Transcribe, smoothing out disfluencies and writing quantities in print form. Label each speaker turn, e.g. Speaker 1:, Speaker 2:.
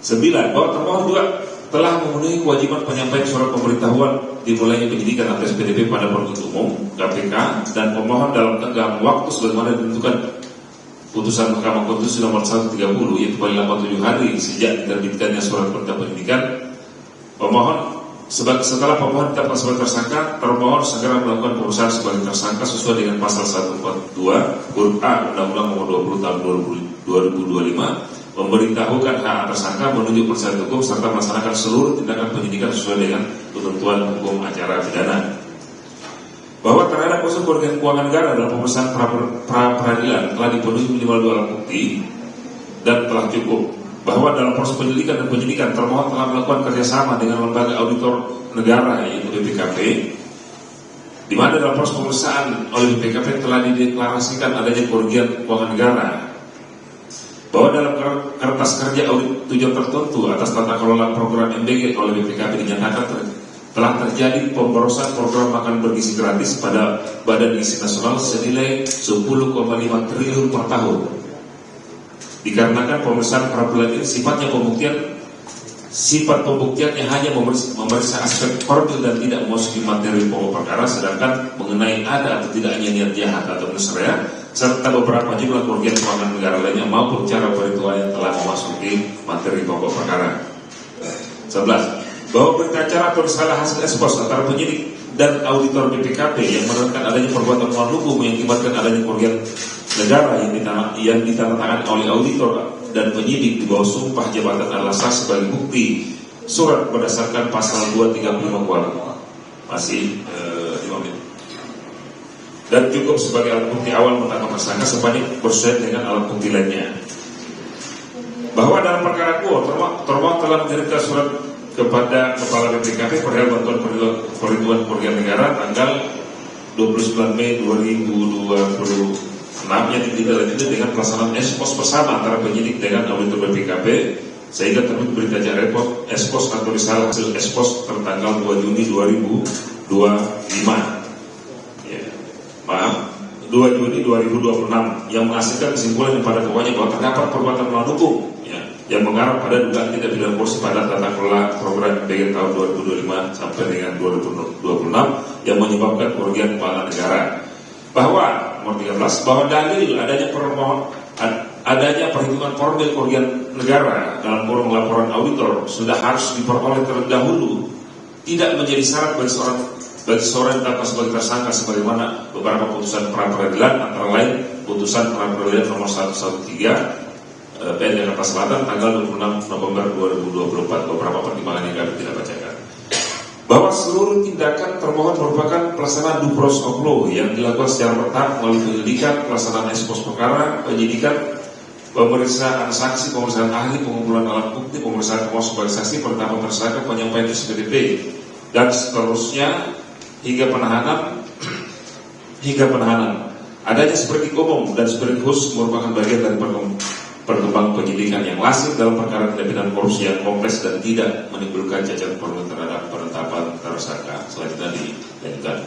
Speaker 1: 9. Bahwa termohon juga telah memenuhi kewajiban penyampaian surat pemberitahuan dimulainya penyidikan atas PDP pada penuntut umum KPK, dan pemohon dalam tenggang waktu sebagaimana ditentukan putusan Mahkamah Konstitusi nomor 130, yaitu paling lambat 7 hari sejak diterbitkannya surat perintah penyidikan. Pemohon setelah pemohon ditetapkan sebagai tersangka, termohon segera melakukan pemeriksaan sebagai tersangka sesuai dengan pasal 142 huruf A Undang-Undang Nomor 20 Tahun 2025, memberitahukan hak tersangka menunjuk penasihat hukum serta melaksanakan seluruh tindakan penyidikan sesuai dengan ketentuan hukum acara pidana. Bahwa terhadap unsur kerugian keuangan negara dalam pemeriksaan pra-peradilan telah dipenuhi minimal 2 alat bukti dan telah cukup. Bahwa dalam proses penyelidikan dan penyidikan termohon telah melakukan kerjasama dengan lembaga auditor negara yaitu BPKP, di mana dalam proses pemeriksaan oleh BPKP telah dideklarasikan adanya kerugian keuangan negara. Bahwa dalam kertas kerja audit tujuan tertentu atas tata kelola program MBG oleh BPKP dinyatakan telah terjadi pemborosan program makan bergizi gratis pada Badan Gizi Nasional senilai 10,5 triliun per tahun. Dikarenakan pemeriksaan pra-peradilan ini sifat pembuktiannya hanya memeriksa aspek formil dan tidak memasuki materi pokok perkara, sedangkan mengenai ada atau tidaknya niat jahat atau mensrea serta beberapa jumlah kerugian keuangan negara lainnya maupun cara perhitungan yang telah memasuki materi pokok perkara. 11. Bahwa berita acara atau risalah hasil ekspos antara penyidik dan auditor BPKP yang menerangkan adanya perbuatan melawan hukum yang mengakibatkan adanya kerugian negara yang ditandatangani oleh auditor dan penyidik di bawah sumpah jabatan adalah sah sebagai bukti surat berdasarkan pasal 235 KUHP. Masih 5 menit. Dan cukup sebagai alat bukti awal menetapkan tersangka sebanyak bersesuaian dengan alat bukti lainnya. Bahwa dalam perkara termohon telah mengirimkan surat kepada Kepala BPKP perihal bantuan perlindungan kerugian negara tanggal 29 Mei 2026 yang ditindaklanjuti dengan pelaksanaan ekspos bersama antara penyidik dengan auditor BPKP sehingga terbit berita acara ekspos atau risalah hasil ekspos tertanggal 2 Juni 2025. Ya, maaf, 2 Juni 2026 yang menghasilkan kesimpulan pada keduanya bahwa terdapat perbuatan melawan hukum yang mengarah pada dugaan tindak pidana korupsi pada tata kelola program BG tahun 2025 sampai dengan 2026 yang menyebabkan kerugian keuangan negara. Bahwa nomor 13, bahwa dalil adanya perhitungan formil kerugian negara dalam kurung laporan auditor sudah harus diperoleh terlebih dahulu, tidak menjadi syarat bagi seorang yang ditetapkan sebagai tersangka sebagaimana beberapa putusan pra-peradilan, antara lain putusan pra-peradilan nomor 113 PN Jakarta Selatan tanggal 26 November 2024. Beberapa pertimbangan yang kami tidak bacakan. Bahwa seluruh tindakan termohon merupakan pelaksanaan due process of law yang dilakukan secara bertahap melalui penyelidikan, pelaksanaan ekspos perkara, penyidikan, pemeriksaan saksi, pemeriksaan ahli, pengumpulan alat bukti, pemeriksaan termohon sebagai saksi, penetapan tersangka, penyampaian SPDP, dan seterusnya hingga penahanan. Adanya seperti umum dan seperti khusus merupakan bagian dari perkembangan penyidikan yang lasik dalam perkara tindak pidana korupsi yang kompleks dan tidak menimbulkan cacat formil terhadap penetapan tersangka. Selanjutnya dilanjutkan.